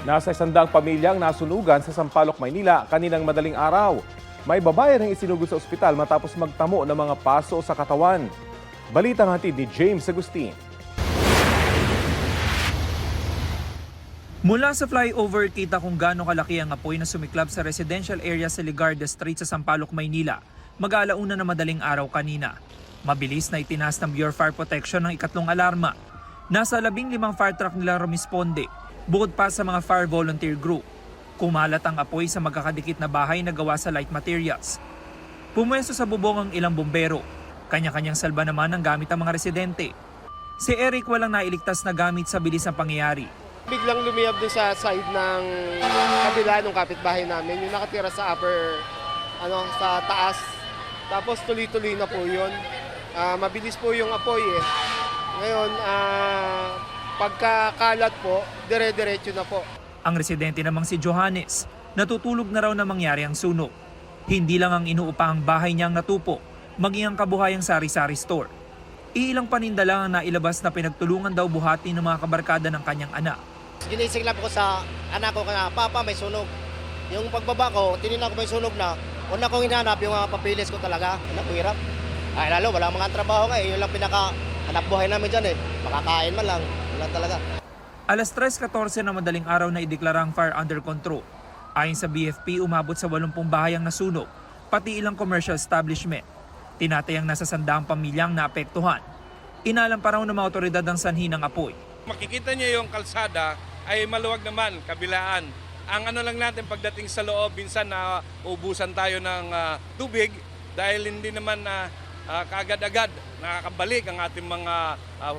Nasa 100 pamilyang nasunugan sa Sampaloc, Maynila kaninang madaling araw. May babae ring isinugod sa ospital matapos magtamo ng mga paso sa katawan. Balitang hatid ni James Agustin. Mula sa flyover, kita kung gaano kalaki ang apoy na sumiklab sa residential area sa Ligarda Street sa Sampaloc, Maynila. Mag-alauna na madaling araw kanina. Mabilis na itinaas ng Bureau of Fire Protection ng ikatlong alarma. Nasa 15 fire truck nila rumisponde, bukod pa sa mga fire volunteer group. Kumalat ang apoy sa magkakadikit na bahay na gawa sa light materials. Pumwesto sa bubong ang ilang bombero. Kanya-kanyang salba naman ang gamit ng mga residente. Si Eric walang nailigtas na gamit sa bilis ng pangyayari. Biglang lumiyab din sa side ng kabila ng kapitbahay namin, yung nakatira sa upper, sa taas. Tapos tuloy-tuloy na po yun. Mabilis po yung apoy eh. Ngayon, pagkakalat po, dire-diretso na po. Ang residente namang si Johannes, natutulog na raw na mangyari ang sunog. Hindi lang ang inuupahang bahay niyang natupo, maging ang kabuhayang sari-sari store. Iilang paninda lang ang nailabas na pinagtulungan daw buhati ng mga kabarkada ng kanyang anak. Ginising lang ko sa anak ko na, Papa, may sunog. Yung pagbaba ko, tinignan ko may sunog na. Una kong hinanap yung mga papilis ko talaga. Anak, hirap. Ay lalo, wala mga trabaho nga. Yun lang pinaka-anak buhay namin dyan eh. Makakain man lang. Wala talaga. Alas 3:14 na madaling araw na ideklara ang fire under control. Ayon sa BFP, umabot sa 80 bahay ang nasunog, pati ilang commercial establishment. Tinatayang nasa 100 pamilyang naapektuhan. Inalam pa raw ng mga otoridad ang sanhi ng apoy. Makikita niyo yung kalsada ay maluwag naman, kabilaan. Ang lang natin pagdating sa loob, minsan na ubusan tayo ng tubig dahil hindi naman kaagad-agad nakakabalik ang ating mga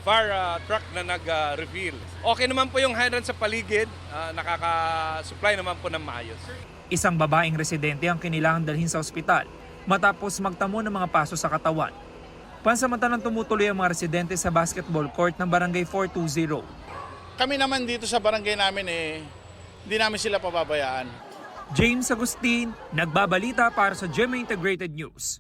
fire truck na nag-refill. Okay naman po yung hydrant sa paligid, nakaka-supply naman po ng maayos. Isang babaeng residente ang kinilangan dalhin sa ospital matapos magtamo ng mga paso sa katawan. Pansamantalang tumutuloy ang mga residente sa basketball court ng Barangay 420. Kami naman dito sa barangay namin hindi namin sila pababayaan. James Agustin, nagbabalita para sa GMA Integrated News.